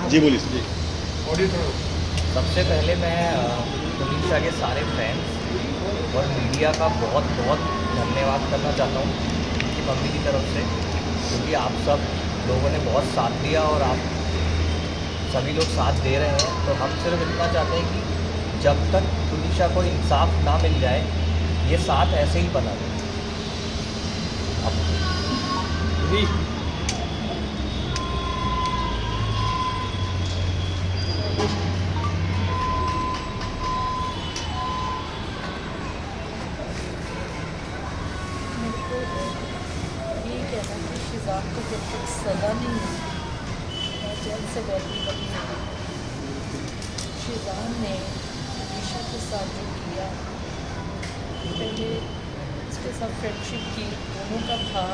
जी बोलिए जी। सबसे पहले मैं तनीषा के सारे फैंस और मीडिया का बहुत बहुत धन्यवाद करना चाहता हूँ उनकी मम्मी की तरफ से, क्योंकि आप सब लोगों ने बहुत साथ दिया और आप सभी लोग साथ दे रहे हैं। तो हम सिर्फ इतना चाहते हैं कि जब तक तनीषा को इंसाफ ना मिल जाए, ये साथ ऐसे ही बना रहे। मेरे को ये कहना है कि शिजान को जब तक सज़ा नहीं मिली, मैं जेल से बैठी बनी नहीं। शिजान ने तनीषा के साथ जो किया, पहले उसके साथ फ्रेंडशिप की, दोनों का था,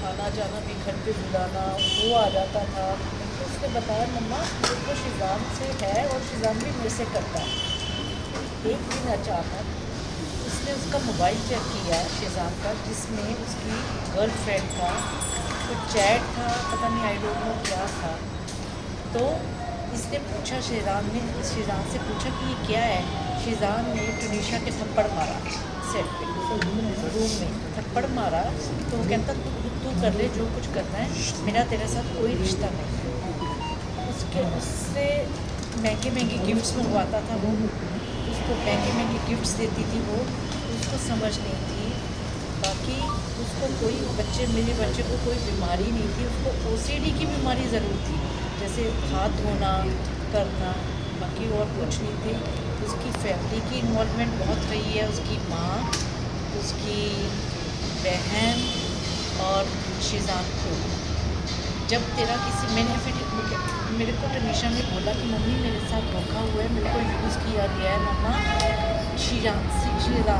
आना जाना भी, घर पे बुलाना, वो आ जाता था। तो उसने बताया मम्मा मेरे को शिजान से है और शिजान भी मेरे से करता है। एक दिन अचानक उसने उसका मोबाइल चेक किया शिजान का, जिसमें उसकी गर्लफ्रेंड का तो चैट था, पता नहीं आई डोंट नो क्या था। तो इसने पूछा, शिजान से पूछा कि ये क्या है। शिजान ने तनीषा के थप्पड़ मारा सेट पे, रूम में थप्पड़ मारा। तो वो कहता तू कर ले जो कुछ करना है, मेरा तेरे साथ कोई रिश्ता नहीं। उससे महंगे महंगे गिफ्ट्स मंगवाता था वो, उसको महंगे महंगे गिफ्ट्स देती थी वो, उसको समझ नहीं थी। बाकी उसको कोई मेरे बच्चे को कोई बीमारी नहीं थी, उसको OCD की बीमारी ज़रूर थी, जैसे हाथ धोना करना, बाकी और कुछ नहीं थी। उसकी फैमिली की इन्वॉल्वमेंट बहुत रही है, उसकी माँ, उसकी बहन और शिजान को। जब तेरा किसी मेरे को तनीषा ने बोला कि मम्मी मेरे साथ धोखा हुआ है, मेरे को यूज़ किया गया है, मम्मा शिजान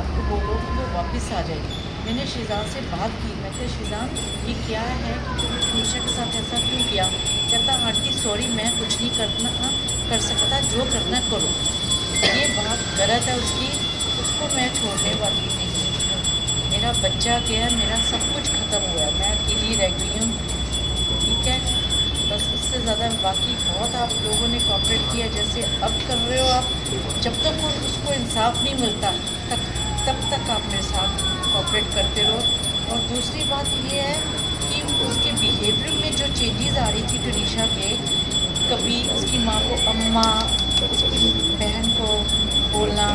को बोलो कि वो वापस आ जाएगी। मैंने शिजान से बात की, मैं कहा शिजान ये क्या है कि तुमने तनीषा के साथ ऐसा क्यों किया। कहता आंटी सॉरी, मैं कुछ नहीं कर सकता, जो करना करो। ये बात गलत है उसकी, उसको मैं छोड़ने वाली नहीं हूँ। मेरा बच्चा गया, मेरा सब कुछ ख़त्म हुआ है, मैं अकेली रह गई हूँ, ठीक है। बस उससे ज़्यादा बाकी बहुत आप लोगों ने कोऑपरेट किया, जैसे अब कर रहे हो आप। जब तक उसको इंसाफ नहीं मिलता तब तक आप मेरे साथ कोऑपरेट करते रहो। और दूसरी बात ये है कि उसके बिहेवियर में जो चेंजेस आ रही थी तनीषा के, कभी उसकी माँ को अम्मा, उसकी बहन को बोलना,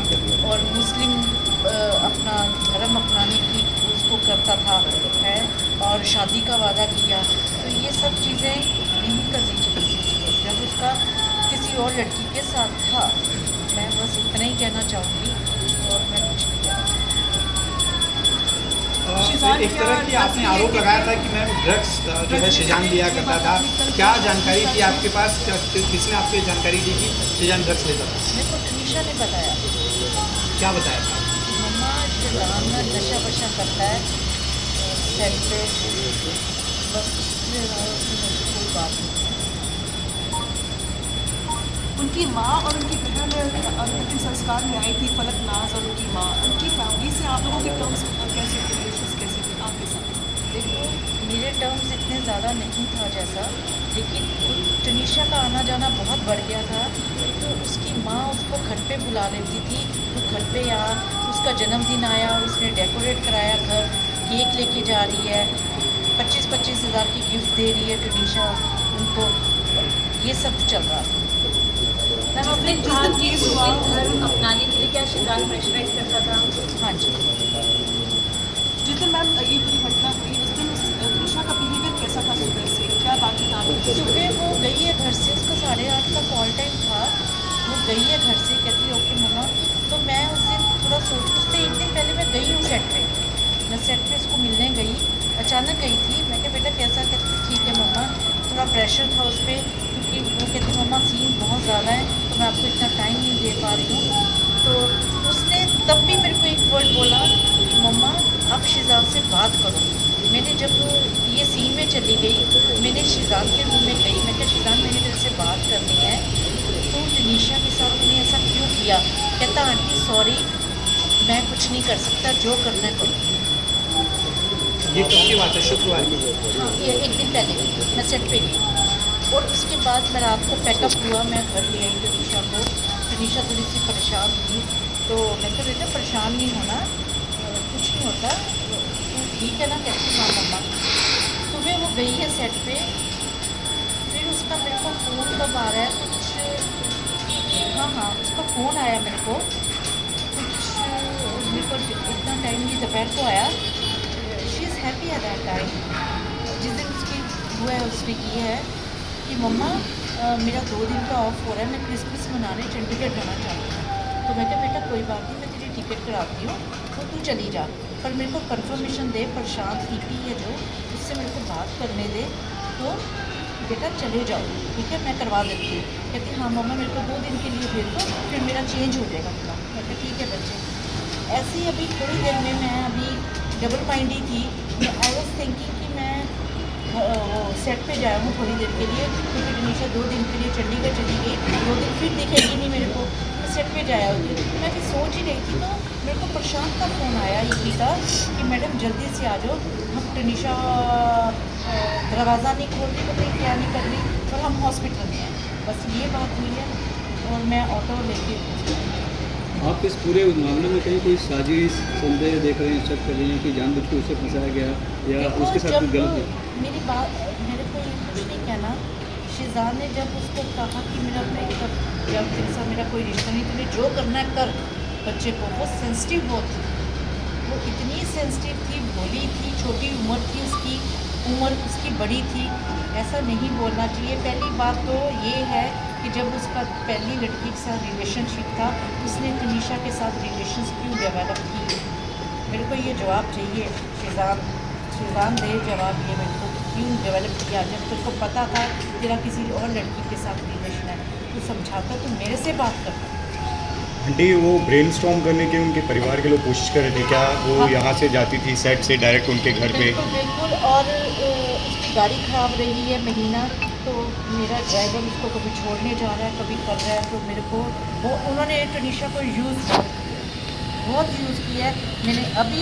और मुस्लिम अपना धर्म अपनाने की उसको करता था है, और शादी का वादा किया। तो ये सब चीज़ें नहीं करनी चाहिए जब उसका किसी और लड़की के साथ था। मैं बस इतना ही कहना चाहूँगी और मैं कुछ नहीं कहना। एक तरह की आपने आरोप लगाया था कि मैम ड्रग्स जो है शिजान लिया करता था, क्या जानकारी थी आपके पास, किसने आपको जानकारी दी कि शिजान ड्रग्स लेता था? मेरे को तनीषा ने बताया। क्या बताया था? मम्मा शिजान नशा वशा करता है सेट पे, बस इसके अलावा उसने मुझसे कोई बात नहीं की। उनकी माँ और उनकी बहन अंतिम संस्कार में आई थी, फलक नाज और उनकी माँ, उनकी फैमिली से आप लोगों के टर्म्स कैसे थे, रिलेशंस कैसे थे आपके साथ? देखो मेरे टर्म्स इतने ज़्यादा नहीं था जैसा, लेकिन तनीषा का आना जाना बहुत बढ़ गया था। तो उसकी माँ उसको घर पे बुला लेती थी, तो घर पे आ, उसका जन्मदिन आया, उसने डेकोरेट कराया घर, केक लेके जा रही है, 25-25 हज़ार की गिफ्ट दे रही है तनीषा उनको, ये सब चल रहा था। मैम अपने धर्म अपनाने के लिए क्या शिजान प्रेशराइज करता था? हाँ जी। जिस दिन मैम ये पूरी घटना हुई उस दिन तनीषा का बिहेवियर कैसा था सुबह से, क्या बातें था? सुबह वो गई है घर से, उसका 8:30 का कॉल टाइम था, वो गई है घर से, कहती है ओके मम्मा। तो मैं उस दिन थोड़ा उससे एक दिन पहले मैं गई हूँ सेट पे, मैं सेट पे उसको मिलने गई, अचानक गई थी। मैं कहा बेटा कैसा, कहती ठीक है मम्मा। थोड़ा प्रेशर था उस पर, क्योंकि वो कहती मम्मा सीन बहुत ज़्यादा है, तो मैं आपको इतना टाइम नहीं दे पा रही हूँ। तो उसने तब भी मेरे को एक वर्ड बोला, मम्मा आप शिजान से बात करो। मैंने जब ये सीन में चली गई, मैंने शिजान के रूम में गई, मैं कहा शिजान मैंने तेरे से बात करनी है, तो तनीषा के साथ तूने ऐसा क्यों किया। कहता आंटी सॉरी, मैं कुछ नहीं कर सकता, जो करना है करो। ये कब की बात है? शुक्रवार की? हाँ ये एक दिन पहले मैं सेट पे गई। और उसके बाद मैं रात को पैकअप हुआ, मैं घर ले आई तनीषा को। तनीषा थोड़ी सी परेशान थी, तो मैं कहा बेटा परेशान नहीं होना, कुछ नहीं होता, तू ठीक है ना? कहती हाँ मम्मा। सुबह वो गई है सेट पे, फिर उसका मेरे को फ़ोन कब आ रहा है कुछ, हाँ उसका फ़ोन आया मेरे को कुछ, मेरे को इतना टाइम नहीं दोपहर को आया। She is happy at that time. जिस दिन उसकी हुआ है उसने की है कि मम्मा मेरा 2 दिन का ऑफ हो रहा है, मैं क्रिसमस मनाने चंडीगढ़ जाना चाहती हूँ। तो मैं कहा बेटा कोई बात नहीं, मैं तेरी टिकट कराती हूँ तो तू चली जा, पर मेरे को कंफर्मेशन दे, प्रशांत टीपी है जो, उससे मेरे को बात करने दे, तो बेटा चले जाओ, ठीक है मैं करवा देती हूँ। कहती हाँ मम्मा मेरे को 2 दिन के लिए भेज दो, फिर मेरा चेंज हो जाएगा थोड़ा। मैं कहा ठीक है बच्चे। ऐसे ही अभी थोड़ी देर में मैं अभी डबल माइंडी थी, आई वॉज थिंकिंग कि मैं वो सेट पे जाया हूँ थोड़ी देर के लिए, क्योंकि तनीषा 2 दिन के लिए चंडीगढ़ चली गई, 2 दिन फिर दिखेगी नहीं मेरे को, मैं सेट पे जाया होती। मैं भी सोच ही रही थी, तो मेरे को प्रशांत का फ़ोन आया इसी का कि मैडम जल्दी से आ जाओ, हम तनीषा दरवाज़ा नहीं खोल रही, पता नहीं क्या नहीं कर रही, और हम हॉस्पिटल में हैं। बस ये बात हुई है, और मैं ऑटो लेके आप इस पूरे मामले में कहीं कोई साजिश संदेह देख रहे हैं, शक कर रहे हैं कि जानबूझ के उसे फंसाया गया या देखो, उसके साथ जब कुछ गलत है? मेरी बात, मेरे को ये कुछ नहीं कहना। शिजान ने जब उसको कहा कि मेरा ब्रेकअप, जब तेरे साथ मेरा कोई रिश्ता नहीं, तुम्हें जो करना है कर, बच्चे को, वो सेंसिटिव बहुत थी, वो इतनी सेंसिटिव थी, भोली थी, छोटी उम्र थी उसकी, उम्र उसकी बड़ी थी, ऐसा नहीं बोलना चाहिए। पहली बात तो ये है कि जब उसका पहली लड़की के साथ रिलेशनशिप था, उसने तनीषा के साथ रिलेशंस क्यों डेवलप की? मेरे को ये जवाब चाहिए शिजान दे जवाब, ये मेरे को क्यों डेवलप किया? जब तेरे को पता था तेरा किसी और लड़की के साथ रिलेशन है, तू समझाता, तू मेरे से बात करता। आंटी वो ब्रेनस्टॉर्म करने की उनके परिवार के लोग कोशिश कर रहे थे क्या? वो हाँ। यहाँ से जाती थी सेट से डायरेक्ट उनके घर पे? बिल्कुल बिल्कुल, और उसकी गाड़ी ख़राब रही है महीना, तो मेरा ड्राइवर उसको कभी छोड़ने जा रहा है, कभी कर रहा है, तो मेरे को वो उन्होंने तनीषा को बहुत यूज़ किया है। मैंने अभी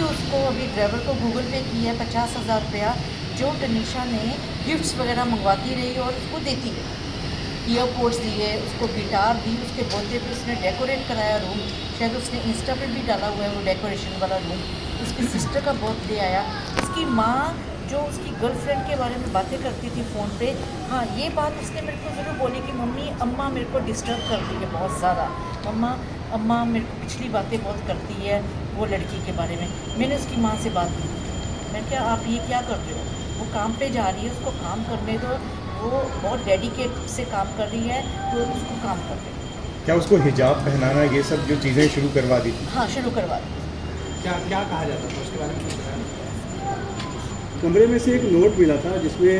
ड्राइवर को गूगल पे किया है 50,000 रुपया, जो तनीषा ने गिफ्ट्स वगैरह मंगवाती रही और उसको देती रही। ईयरपोड्स दिए, उसको गिटार दी, उसके बर्थडे पे उसने डेकोरेट कराया रूम, शायद उसने इंस्टा पे भी डाला हुआ है वो डेकोरेशन वाला रूम। उसकी सिस्टर का बर्थडे आया, उसकी माँ जो उसकी गर्लफ्रेंड के बारे में बातें करती थी फ़ोन पे, हाँ ये बात उसने मेरे को ज़रूर बोली कि मम्मी अम्मा मेरे को डिस्टर्ब कर रही है बहुत ज़्यादा, अम्मा मेरे को पिछली बातें बहुत करती है वो लड़की के बारे में। मैंने उसकी माँ से बात की, मैं क्या आप ये क्या कर रहे हो? वो काम पे जा रही है, उसको काम करने दो, वो बहुत डेडिकेट से काम कर रही है, तो उसको काम कर दे। क्या उसको हिजाब पहनाना ये सब जो चीज़ें शुरू करवा दी थी? हाँ शुरू करवा दी। क्या क्या कहा जाता था उसके बारे में कुछ बताया? कमरे में से एक नोट मिला था जिसमें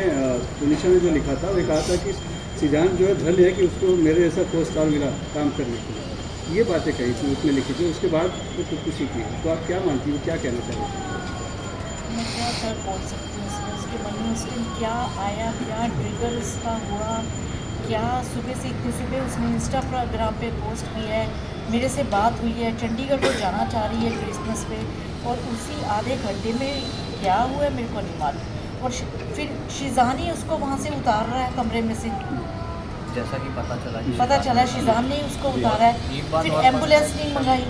तनीषा ने जो लिखा था वो कहा था कि शिजान जो है धन्य है कि उसको मेरे जैसा को स्टार मिला काम करने के लिए, ये बातें कही थी उसने लिखी थी। उसके बाद वो खुदकुशी की, तो आप क्या मानती हो, क्या कहना चाहते हैं? मैं क्या सर बोल सकती हूँ इसमें, उसके मन में उस दिन क्या आया, क्या ट्रिगर उसका हुआ, क्या सुबह से इतनी सुबह उसने इंस्टाग्राम पे पोस्ट किया है, मेरे से बात हुई है, चंडीगढ़ को जाना चाह रही है क्रिसमस पे, और उसी आधे घंटे में क्या हुआ है मेरे को नहीं मालूम। और फिर शिजान ही उसको वहाँ से उतार रहा है कमरे में से, जैसा कि पता चला शिजान ने उसको उतारा है, एक बात फिर और एम्बुलेंस नहीं मंगाई।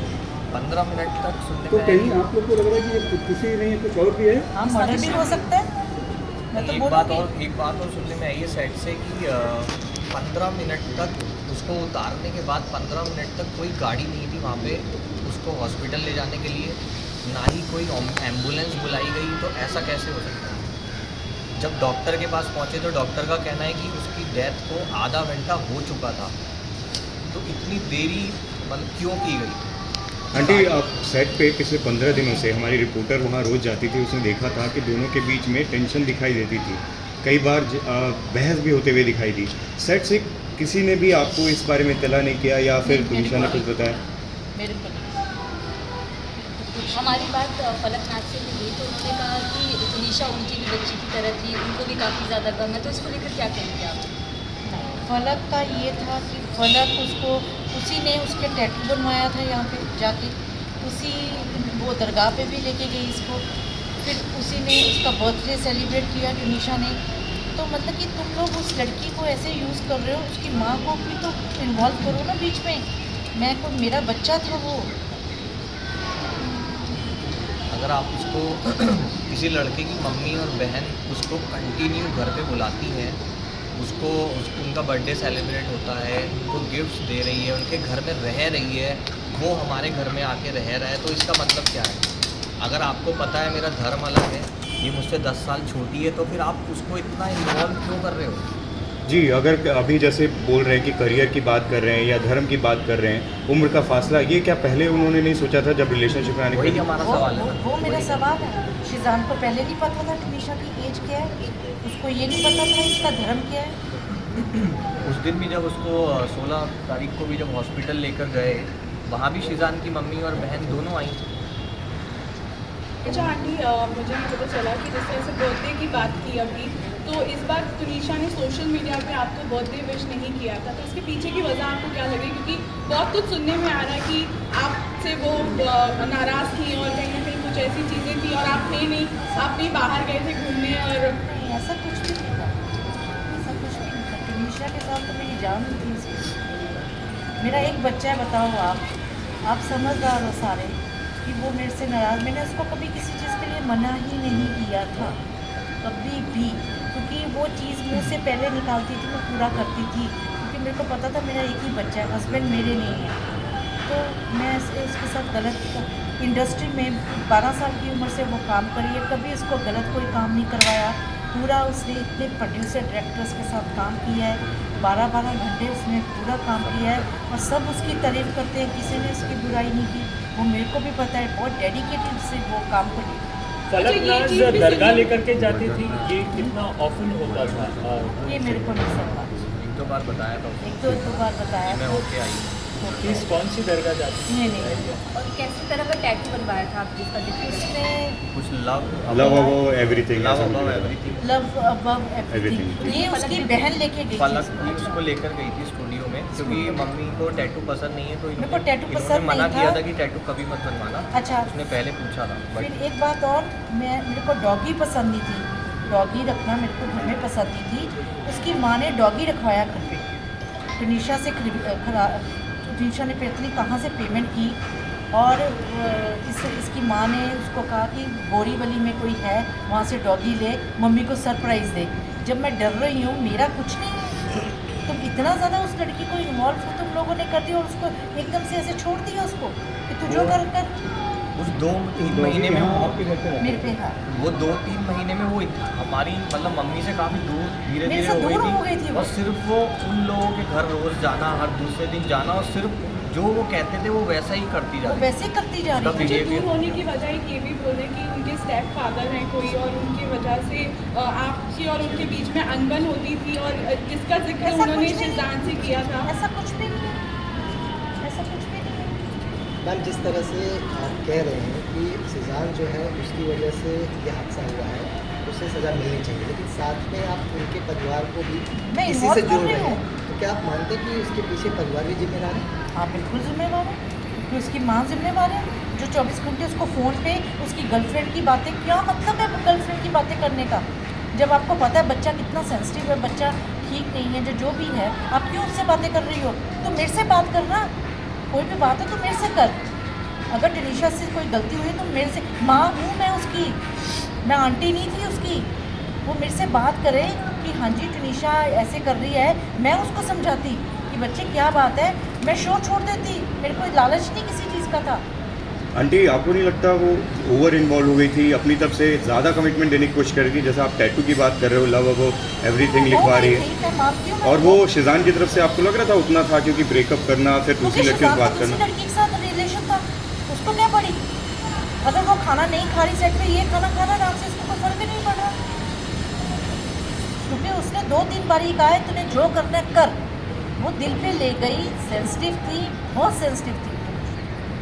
15 मिनट तक सुनने तो में कहीं आई। आप लोग को लग रहा है कि ये खुदकुशी नहीं है, कुछ और भी है? हाँ मर्डर भी हो सकता है, मैं तो बोलूँगी। एक बात और सुनने में आई है साइड से कि 15 मिनट तक उसको उतारने के बाद 15 मिनट तक कोई गाड़ी नहीं थी वहाँ पे उसको हॉस्पिटल ले जाने के लिए, ना ही कोई एम्बुलेंस बुलाई गई। तो ऐसा कैसे हो सकता है? जब डॉक्टर के पास पहुँचे तो डॉक्टर का कहना है कि उसकी डेथ को आधा घंटा हो चुका था, तो इतनी देरी मतलब क्यों की गई? आंटी आप सेट पे पिछले 15 दिनों से हमारी रिपोर्टर वहाँ रोज़ जाती थी, उसने देखा था कि दोनों के बीच में टेंशन दिखाई देती थी, कई बार बहस भी होते हुए दिखाई दी। सेट से किसी ने भी आपको इस बारे में इत्तला नहीं किया या फिर नहीं, तनीषा ने कुछ बताया? मेरे को नहीं। हमारी बात फलकनाथ से भी हुई, तो उन्होंने कहा कि तनीषा उनकी भी बच्ची की तरह थी, उनको भी काफ़ी ज़्यादा गम है, तो इसको लेकर क्या कहेंगे आप? फलक का ये था कि फलक उसको उसी ने उसके टैटू बनवाया था यहाँ पे जाके, उसी वो दरगाह पे भी लेके गई इसको, फिर उसी ने उसका बर्थडे सेलिब्रेट किया तनीषा ने, तो मतलब कि तुम लोग उस लड़की को ऐसे यूज़ कर रहे हो, उसकी माँ को भी तो इन्वॉल्व करो ना बीच में। मेरा बच्चा था वो। अगर आप उसको किसी लड़के की मम्मी और बहन उसको कंटिन्यू घर पे बुलाती हैं, उनका बर्थडे सेलिब्रेट होता है, उनको गिफ्ट्स दे रही है, उनके घर में रह रही है, वो हमारे घर में आके रह रहा है, तो इसका मतलब क्या है? अगर आपको पता है मेरा धर्म अलग है, ये मुझसे 10 साल छोटी है, तो फिर आप उसको इतना इन्वॉल्व क्यों कर रहे हो? जी, अगर अभी जैसे बोल रहे हैं कि करियर की बात कर रहे हैं या धर्म की बात कर रहे हैं, उम्र का फासला, ये क्या पहले उन्होंने नहीं सोचा था जब रिलेशनशिप में आने वही के हमारा वो, सवाल है वो, ना। वो मेरा वही- सवाल है। शिजान को पहले नहीं पता था टनीशा की एज क्या है, उसको ये नहीं पता था इसका धर्म क्या है। उस दिन भी जब उसको 16 तारीख को भी जब हॉस्पिटल लेकर गए, वहाँ भी शिजान की मम्मी और बहन दोनों आई। अच्छा आंटी, मुझे ये पता चला कि जिस तरह से बर्थडे की बात की अभी, तो इस बार तुनिशा ने सोशल मीडिया पे आपको बर्थडे विश नहीं किया था, तो इसके पीछे की वजह आपको क्या लगी? क्योंकि बहुत कुछ सुनने में आ रहा है कि आपसे वो नाराज़ थी और कहीं ना कहीं कुछ ऐसी चीज़ें थी और आप थे नहीं, आप नहीं बाहर गए थे घूमने और नहीं, ऐसा कुछ भी नहीं था, ऐसा कुछ भी नहीं था। टनीशा के साथ तो मेरी जान नहीं थी इसकी। मेरा एक बच्चा है, बताओ आप समझदार हो सारे कि वो मेरे से नाराज़। मैंने उसको कभी किसी चीज़ के लिए मना ही नहीं किया था, कभी भी, क्योंकि वो चीज़ मुँह से पहले निकालती थी, मैं पूरा करती थी, क्योंकि मेरे को पता था मेरा एक ही बच्चा है, हस्बैंड मेरे नहीं है। तो मैं उसके साथ गलत इंडस्ट्री में 12 साल की उम्र से वो काम करी है, कभी उसको गलत कोई काम नहीं करवाया। पूरा उसने इतने प्रोड्यूसर डायरेक्टर्स के साथ काम किया है, 12-12 घंटे उसने पूरा काम किया है और सब उसकी तारीफ़ करते हैं, किसी ने उसकी बुराई नहीं की। वो मेरे को भी पता है, बहुत डेडिकेटेड से वो काम करी। अच्छा, ये फलकनाज चीज़ भी दरगाह सुनी- लेकर के जाती थी, ये कितना ऑफन होता था? ये मेरे को नहीं समझा, 1-2 बार बताया था एक दो बार बताया मैं था। होके आई। किस कौन सी दरगाह जाती थी? नहीं, और कैसी तरह का टैटू बनवाया था आप जिसका जिक्र करें? उसने कुछ love love above everything, love above everything. Love above everything, Everything. ये उसकी बहन लेके गई थी फलक इसको। भी उसको लेकर गई थी स्टूडियो में, क्योंकि मम्मी को टैटू पसंद नहीं है, तो मेरे को टैटू इन्होंने पसंद मना नहीं किया था। था कि टैटू कभी मत बनवाना। अच्छा, उसने पहले पूछा था, बट फिर एक बात और, मेरे को डॉगी पसंद नहीं थी, डॉगी रखना मेरे को घर में पसंद नहीं थी। उसकी माँ ने डॉगी रखवाया घर पे, टनीशा से टनीशा ने पता नहीं कहाँ से पेमेंट की और इसकी माँ ने उसको कहा कि बोरीवली में कोई है, वहाँ से डॉगी ले, मम्मी को सरप्राइज़ दे। जब मैं डर रही हूँ, मेरा कुछ नहीं है, तुम इतना ज़्यादा उस लड़की को इन्वॉल्व तुम लोगों ने कर दिया और उसको एकदम से ऐसे छोड़ दिया उसको कि तू जो कर उस 2-3 महीने में वो मेरे पे। हाँ, वो 2-3 महीने में वो हमारी मतलब मम्मी से काफ़ी दूर धीरे मेरे धीरे से हो दूर हो गई गई थी थी। वो। और सिर्फ वो उन लोगों के घर रोज़ जाना, हर दूसरे दिन जाना, और सिर्फ जो वो कहते थे वो वैसा ही करती जा वो रही वैसे ही करती जा उसका रही है। मुझे दूर होने की वजह एक ये भी बोले कि उनके स्टेप फादर हैं कोई और उनकी वजह से आपकी और उनके बीच में अनबन होती थी और जिसका जिक्र ऐसा उन्होंने कुछ भी नहीं। शिजान से किया था। ऐसा कुछ भी नहीं है, ऐसा कुछ भी नहीं है। मैम, जिस तरह से आप कह रहे हैं कि शिजान जो है उसकी वजह से ये हादसा हुआ है, उसे सज़ा मिलनी चाहिए, लेकिन साथ में आप उनके परिवार को भी मैं इसी involve से कर जोड़ रही रहे हूँ। हैं, तो क्या आप मानते हैं कि उसके पीछे परिवार भी जिम्मेदार है? हाँ, बिल्कुल जिम्मेवार है, कि उसकी माँ जिम्मेवार है जो 24 घंटे उसको फ़ोन पे उसकी गर्लफ्रेंड की बातें, क्या मतलब है गर्लफ्रेंड की बातें करने का? जब आपको पता है बच्चा कितना सेंसिटिव है, बच्चा ठीक नहीं है, जो भी है, आप क्यों उससे बातें कर रही हो? तो मेरे से बात करना, कोई भी बात है तो मेरे से कर। अगर टनीशा से कोई गलती हुई तो मेरे से, माँ हूँ मैं उसकी, मैं आंटी नहीं थी उसकी। वो मेरे से बात करे कि हाँ जी टनीशा ऐसे कर रही है, मैं उसको समझाती कि बच्चे क्या बात है, मैं शो छोड़ देती, मेरे को लालच नहीं किसी चीज़ का था। आंटी, आपको नहीं लगता वो ओवर इन्वॉल्व हो गई थी, अपनी तरफ से ज़्यादा कमिटमेंट देने की कोशिश कर रही थी? जैसा आप टैटू की बात कर रहे हो, लव अबव एवरीथिंग लिखवा रही है, मैं मानती हूँ। और वो शिजान की तरफ से आपको लग रहा था उतना था क्योंकि ब्रेकअप करना, फिर दूसरी लड़की से बात करना? लड़की के साथ रिलेशन था, उसको क्या पड़ी? अगर वो खाना नहीं खा रही सेट पे, ये खाना खाना आराम से, इसको कोई फर्क नहीं पड़ रहा, क्योंकि उसने 2-3 बार ही कहा है तूने जो करना है कर। वो दिल पे ले गई, सेंसिटिव थी, बहुत सेंसिटिव थी।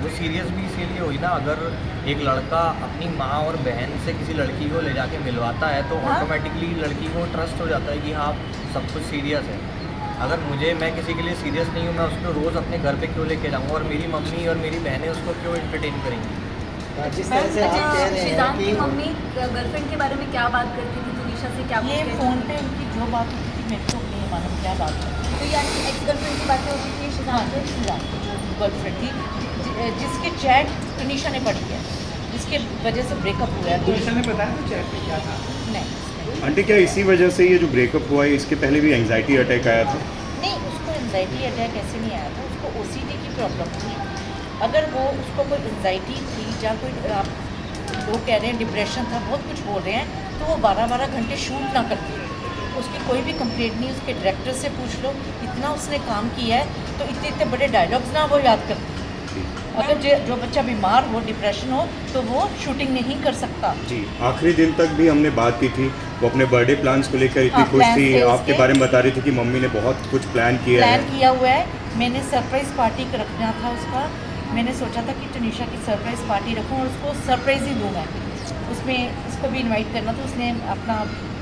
वो सीरियस भी इसीलिए हुई ना, अगर एक लड़का अपनी माँ और बहन से किसी लड़की को ले जाके मिलवाता है तो हाँ। ऑटोमेटिकली लड़की को ट्रस्ट हो जाता है कि हाँ सब कुछ सीरियस है। अगर मैं किसी के लिए सीरियस नहीं हूँ, मैं उसको रोज़ अपने घर पे क्यों लेके जाऊँगा, और मेरी मम्मी और मेरी बहनें उसको क्यों एंटरटेन करेंगी? जिस तरह से आप कह रहे हैं शिजान कि की मम्मी गर्लफ्रेंड के बारे में क्या बात करती थी तनीषा से क्या ये कुछ कहती फ़ोन थी? पे उनकी जो बात होती थी मेरे को नहीं मालूम क्या बात होती तो यानी एक्स गर्लफ्रेंड की बातें होती थी थी। शिजान से? जो गर्लफ्रेंड थी जिसके चैट तनीषा ने पढ़ी है, जिसके वजह से ब्रेकअप हुआ है। तुनिशा ने बताया था चैट में क्या था? नहीं आंटी क्या इसी वजह से ये जो ब्रेकअप हुआ है इसके पहले भी एंग्जाइटी अटैक आया था? नहीं, उसको एंजाइटी अटैक ऐसे नहीं आया था, उसको ओसीडी की प्रॉब्लम थी। अगर वो उसको कोई एंजाइटी थी या कोई आप लोग कह रहे हैं डिप्रेशन था, बहुत कुछ बोल रहे हैं, तो वो 12-12 घंटे शूट ना करती। उसकी कोई भी कंप्लेंट नहीं, उसके डायरेक्टर से पूछ लो, इतना उसने काम किया है तो इतने इतने बड़े डायलॉग्स ना वो याद करती। अगर जो बच्चा बीमार हो, डिप्रेशन हो, तो वो शूटिंग नहीं कर सकता। जी, आखिरी दिन तक भी हमने बात की थी, वो अपने बर्थडे प्लान्स को लेकर इतनी हाँ, खुश plans थी, थे आपके उसके। बारे में बता रही थी कि मम्मी ने बहुत कुछ प्लान किया प्लान है। किया हुआ है, मैंने सरप्राइज़ पार्टी रखना था उसका। मैंने सोचा था कि तनीषा की सरप्राइज़ पार्टी रखूं और उसको सरप्राइज़ ही दूँ मैं। उसमें इसको भी इनवाइट करना, तो उसने अपना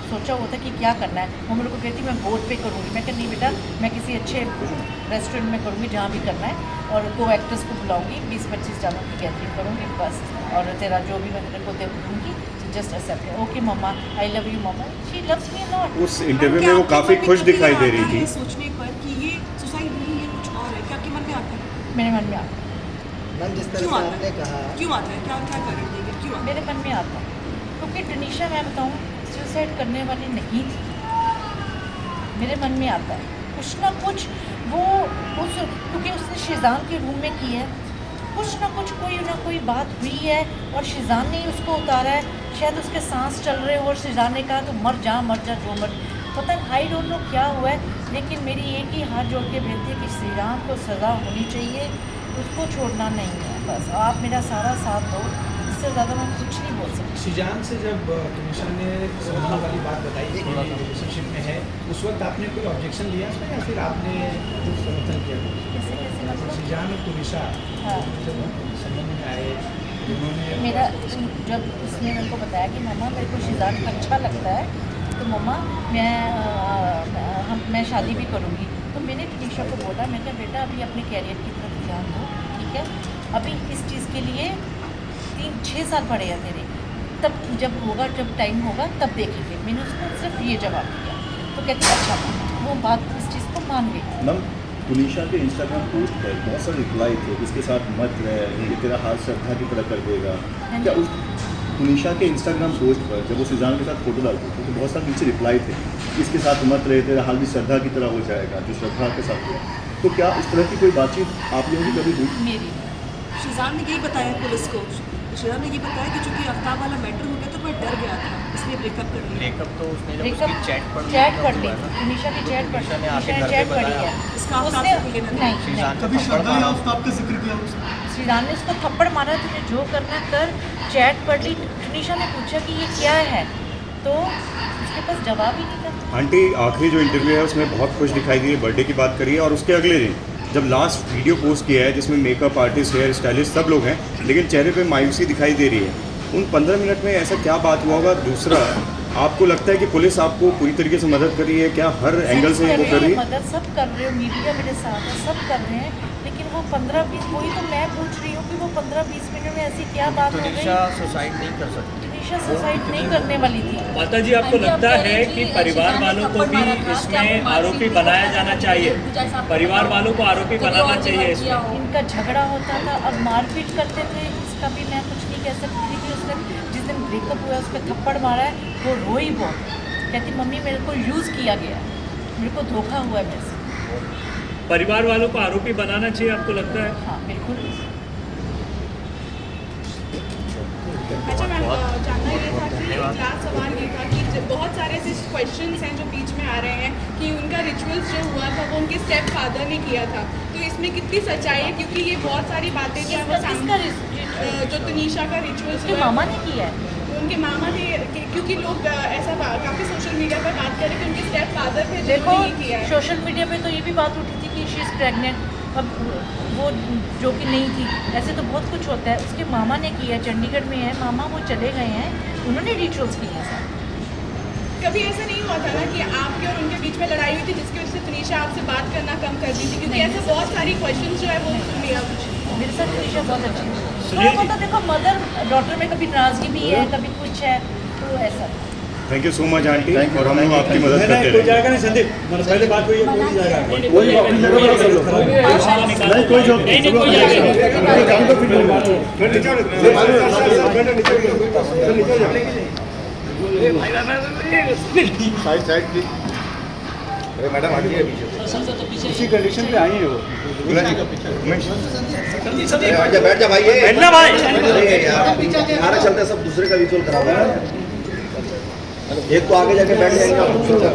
सोचा हुआ था कि क्या करना है। वो मेरे को कहती मैं बोर्ड पे करूँगी। मैं कहा नहीं बेटा, मैं किसी अच्छे रेस्टोरेंट में करूँगी जहाँ भी करना है, और को एक्टर्स को बुलाऊँगी, 20-25 जनों की गैदरिंग करूँगी बस, और तेरा जो भी मैं तेरे को दे दूँगी, just accept. Okay mama, I love you mama, she loves me a lot. उस इंटरव्यू में वो काफ़ी खुश दिखाई दे रही थी। सोचने पर कि ये सुसाइड नहीं है, कुछ और है, क्या आपके मन में आता है? मेरे मन में आता है, मैम जिस तरह क्यों से आता आपने है? कहा क्यों आता है? क्या क्या कारण देंगे? क्यों आता है? मेरे मन में आता है, क्योंकि तनीषा मैं बताऊँ सुसाइड करने वाली नहीं थी। मेरे मन में आता है कुछ ना कुछ, वो उस क्योंकि उसने शिजान के रूम में की है, कुछ ना कुछ कोई ना कोई बात हुई है और शिजान ने ही उसको उतारा है। शायद उसके सांस चल रहे हो और शिजान ने कहा तो मर जा जो मर, पता नहीं, आई डोंट नो क्या हुआ है। लेकिन मेरी एक ही हाथ जोड़ के बेनती है कि श्रीराम को सज़ा होनी चाहिए, उसको छोड़ना नहीं है। बस आप मेरा सारा साथ दो, इससे ज़्यादा मैं कुछ नहीं बोल सकती। शिजान से जब तुनिशा ने सौदा वाली बात बताई कि रिलेशनशिप में है, उस वक्त आपने कोई ऑब्जेक्शन दिया उसमें या फिर आपने समर्थन किया? कैसे कैसे मतलब? शिजान और तुनिशा हाँ। जब संबंध में आए, उन्होंने मेरा जब उसने मेरे को बताया कि मम्मा मेरे को शिजान अच्छा लगता है, तो मम्मा मैं शादी भी करूँगी, तो मैंने तनीषा को बोला, मैं कहा बेटा अभी अपने कैरियर की तरफ ध्यान दो, ठीक है, अभी इस चीज़ के लिए 3-6 साल पड़े हैं तेरे, तब जब होगा, जब टाइम होगा तब देखेंगे। मैंने उसको सिर्फ ये जवाब दिया, तो कहती अच्छा, वो बात इस चीज़ को मान गई। मैम तुनिशा के इंस्टाग्राम पोस्ट पर बहुत सारे रिप्लाई थे, उसके साथ मत रहे, ये तेरा हाथ श्रद्धा की तरह कर देगा। क्या उस तुनिशा के इंस्टाग्राम पोस्ट पर जब वो सुजान के साथ फोटो डालती थी तो बहुत सारे नीचे रिप्लाई थे, इसके साथ मत रहे, तेरा हाल भी श्रद्धा की तरह हो जाएगा, जो श्रद्धा के साथ हुआ। तो क्या इस तरह की कोई बातचीत आप लोगों की कभी हुई? मेरी शिजान ने यही बताया पुलिस को, शिजान ने ये बताया कि चूंकि आफ्ताब वाला मैटर हो गया तो मैं डर गया था, इसलिए ब्रेकअप कर लिया। ब्रेकअप तो उसने जब ब्रेकअप उसकी चैट पढ़ ली, तनीषा की चैट पढ़ तनीषा ने आके तनीषा ने घर पे चैट पढ़ी बताया। है। इसका आफ्ताब उसने से कोई लेना देना नहीं, शिजान नहीं, को थप्पड़ मारा। आफ्ताब का जिक्र किया उसने। श्रीराम ने उसको थप्पड़ मारा, तुझे जो करना कर, चैट पढ़ ली। तनीषा ने पूछा कि ये क्या है, तो उसके पास जवाब ही नहीं था। आंटी आखिरी जो इंटरव्यू है उसमें बहुत खुश दिखाई दी है, बर्थडे की बात करी है, और उसके अगले दिन जब लास्ट वीडियो पोस्ट किया है जिसमें मेकअप आर्टिस्ट, हेयर स्टाइलिस्ट सब लोग हैं, लेकिन चेहरे पे मायूसी दिखाई दे रही है। उन 15 मिनट में ऐसा क्या बात हुआ होगा? दूसरा, आपको लगता है कि पुलिस आपको पूरी तरीके से मदद कर रही है क्या? हर एंगल से वो कर रही है? मदद सब कर रहे हो, मीडिया मेरे साथ है, सब कर रहे हैं, लेकिन वो 15-20, वही तो मैं पूछ रही हूँ कि वो 15-20 मिनट में ऐसी क्या बात हो गई? तुनिशा सुसाइड नहीं कर सकती। तनीषा सुसाइड नहीं करने वाली थी। माता जी, आपको लगता है कि परिवार वालों को भी इसमें आरोपी बनाया जाना चाहिए? परिवार वालों को आरोपी बनाना चाहिए इसमें? इनका झगड़ा होता था, अब मारपीट करते थे, इसका भी मैं कुछ नहीं कह सकती थी कि उसने जिस दिन ब्रेकअप हुआ उस पर थप्पड़ मारा है, वो रोई बहुत, कहती मम्मी मेरे को यूज़ किया गया, मेरे को धोखा हुआ है मेरे से। परिवार वालों को आरोपी बनाना चाहिए, आपको लगता है? हाँ बिल्कुल। अच्छा मैम, जानना ये था कि लास्ट सवाल ये था कि बहुत सारे ऐसे क्वेश्चंस हैं जो बीच में आ रहे हैं कि उनका रिचुअल्स जो हुआ था वो उनके स्टेप फादर ने किया था, तो इसमें कितनी सच्चाई है? क्योंकि ये बहुत सारी बातें जो है वो जो तनीषा का रिचुअल्स उसके मामा ने किया है, उनके मामा ने, क्योंकि लोग ऐसा काफ़ी सोशल मीडिया पर बात करें कि उनके स्टेप फादर थे देखो जिन्होंने ये किया है। सोशल मीडिया पे तो ये भी बात उठी थी कि शी इज़ प्रेग्नेंट, अब वो जो कि नहीं थी, ऐसे तो बहुत कुछ होता है। उसके मामा ने किया, चंडीगढ़ में है मामा, वो चले गए हैं, उन्होंने रिचुअल्स किए हैं। कभी ऐसा नहीं हुआ था ना कि आपके और उनके बीच में लड़ाई हुई थी जिसकी वजह से तनीषा आपसे बात करना कम कर दी थी? क्योंकि ऐसे बहुत सारी क्वेश्चन जो है वो सुन लिया कुछ। मेरे साथ तनीषा बहुत अच्छी है, थोड़ा बहुत देखो मदर डॉटर में कभी नाराजगी भी है, कभी कुछ है, तो ऐसा। Thank you so much aunty Thank you. और हम लोग आपकी मदद करते कोई रहेंगे। जाएगा नहीं संदीप पहले बात हुई है कोई नहीं जाएगा कोई अपनी जगह पर कर लो नहीं कोई जॉब नहीं कोई जाने दो फिर साइड साइड प्लीज अरे मैडम आगे इसी कंडीशन पे आई है वो। बैठ जा भाई बैठना भाई हमारा चलता है सब दूसरे का विजुअल करा रहा है एक तो आगे जाके बैठ जाएंगे आप दूसरे का